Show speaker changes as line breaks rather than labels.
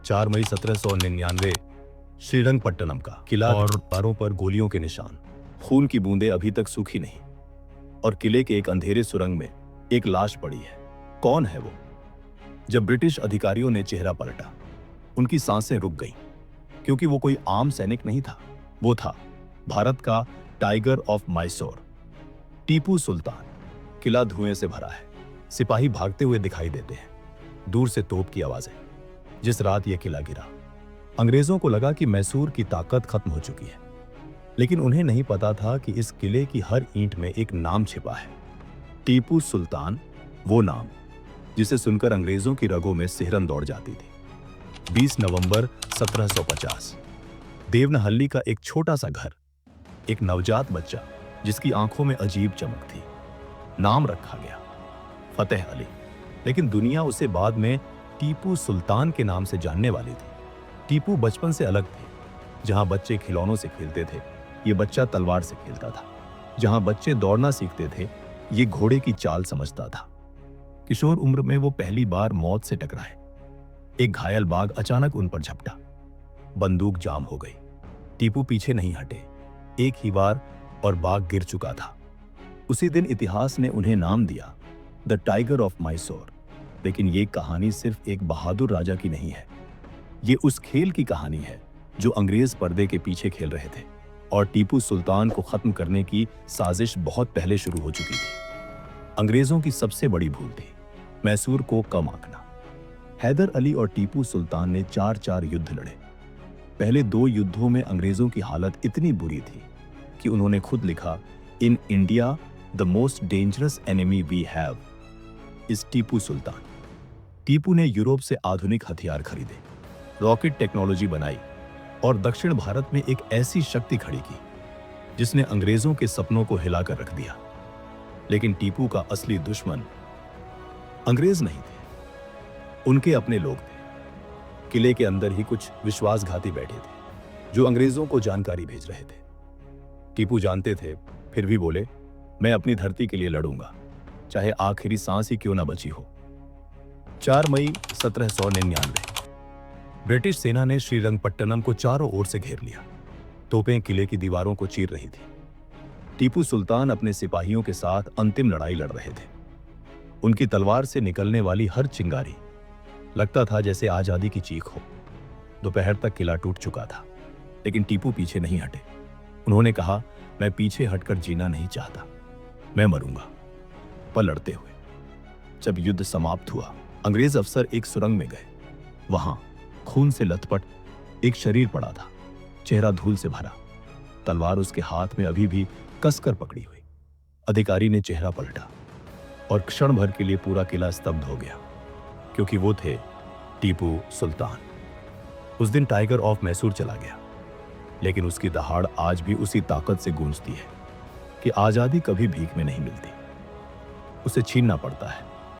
4 मई 1799 श्रीरंगपट्टनम का किला और दीवारों पर गोलियों के निशान, खून की बूंदें अभी तक सूखी नहीं, और किले के एक अंधेरे सुरंग में एक लाश पड़ी है। कौन है वो? जब ब्रिटिश अधिकारियों ने चेहरा पलटा, उनकी सांसें रुक गईं, क्योंकि वो कोई आम सैनिक नहीं था। वो था भारत का टाइगर ऑफ मैसूर, टीपू सुल्तान। किला धुएं से भरा है, सिपाही भागते हुए दिखाई देते हैं, दूर से तोप की आवाजें। जिस रात यह किला गिरा, अंग्रेजों को लगा कि मैसूर की ताकत खत्म हो चुकी है, लेकिन उन्हें नहीं पता था कि इस किले की हर ईंट में एक नाम छिपा है, टीपू सुल्तान। वो नाम जिसे सुनकर अंग्रेजों की रगों में सिहरन दौड़ जाती थी। 20 नवंबर 1750, देवनहल्ली का एक छोटा सा घर, एक नवजात बच्चा जिसकी आंखों में अजीब चमक थी। नाम रखा गया फतेह अली, लेकिन दुनिया उसे बाद में टीपू सुल्तान के नाम से जानने वाली थी। टीपू बचपन से अलग थे। जहां बच्चे खिलौनों से खेलते थे, ये बच्चा तलवार से खेलता था। जहां बच्चे दौड़ना सीखते थे, ये घोड़े की चाल समझता था। किशोर उम्र में वो पहली बार मौत से टकराए। एक घायल बाघ अचानक उन पर झपटा, बंदूक जाम हो गई। टीपू पीछे नहीं हटे, एक ही बार और बाघ गिर चुका था। उसी दिन इतिहास ने उन्हें नाम दिया द टाइगर ऑफ मैसूर। लेकिन ये कहानी सिर्फ एक बहादुर राजा की नहीं है, ये उस खेल की कहानी है जो अंग्रेज पर्दे के पीछे खेल रहे थे, और टीपू सुल्तान को खत्म करने की साजिश बहुत पहले शुरू हो चुकी थी। अंग्रेजों की सबसे बड़ी भूल थी मैसूर को कम आंकना। हैदर अली और टीपू सुल्तान ने 4-4 युद्ध लड़े। पहले 2 युद्धों में अंग्रेजों की हालत इतनी बुरी थी कि उन्होंने खुद लिखा, in India the most dangerous enemy we have is Tipu Sultan. Tipu ने यूरोप से आधुनिक हथियार खरीदे, रॉकेट टेक्नोलॉजी बनाई और दक्षिण भारत में एक ऐसी शक्ति खड़ी की जिसने अंग्रेजों के सपनों को हिलाकर रख दिया। लेकिन टीपू का असली दुश्मन अंग्रेज नहीं थे, उनके अपने लोग थे। किले के अंदर ही कुछ विश्वासघाती बैठे थे जो अंग्रेजों को जानकारी भेज रहे थे। टीपू जानते थे, फिर भी बोले, मैं अपनी धरती के लिए लड़ूंगा, चाहे आखिरी सांस ही क्यों ना बची हो। 4 मई 1799, ब्रिटिश सेना ने श्रीरंगपट्टनम को चारों ओर से घेर लिया। तोपें किले की दीवारों को चीर रही थी। टीपू सुल्तान अपने सिपाहियों के साथ अंतिम लड़ाई लड़ रहे थे। उनकी तलवार से निकलने वाली हर चिंगारी लगता था जैसे आजादी की चीख हो। दोपहर तक किला टूट चुका था, लेकिन टीपू पीछे नहीं हटे। उन्होंने कहा, मैं पीछे हटकर जीना नहीं चाहता, मैं मरूंगा, पर लड़ते हुए। जब युद्ध समाप्त हुआ, अंग्रेज अफसर एक सुरंग में गए। वहां खून से लथपथ एक शरीर पड़ा था, चेहरा धूल से भरा, तलवार उसके हाथ में अभी भी कसकर पकड़ी हुई। अधिकारी ने चेहरा पलटा और क्षण भर के लिए पूरा किला स्तब्ध हो गया, क्योंकि वो थे टीपू सुल्तान। उस दिन टाइगर ऑफ मैसूर चला गया, लेकिन उसकी दहाड़ आज भी उसी ताकत से गूंजती है कि आजादी कभी भीख में नहीं मिलती, उसे छीनना पड़ता है।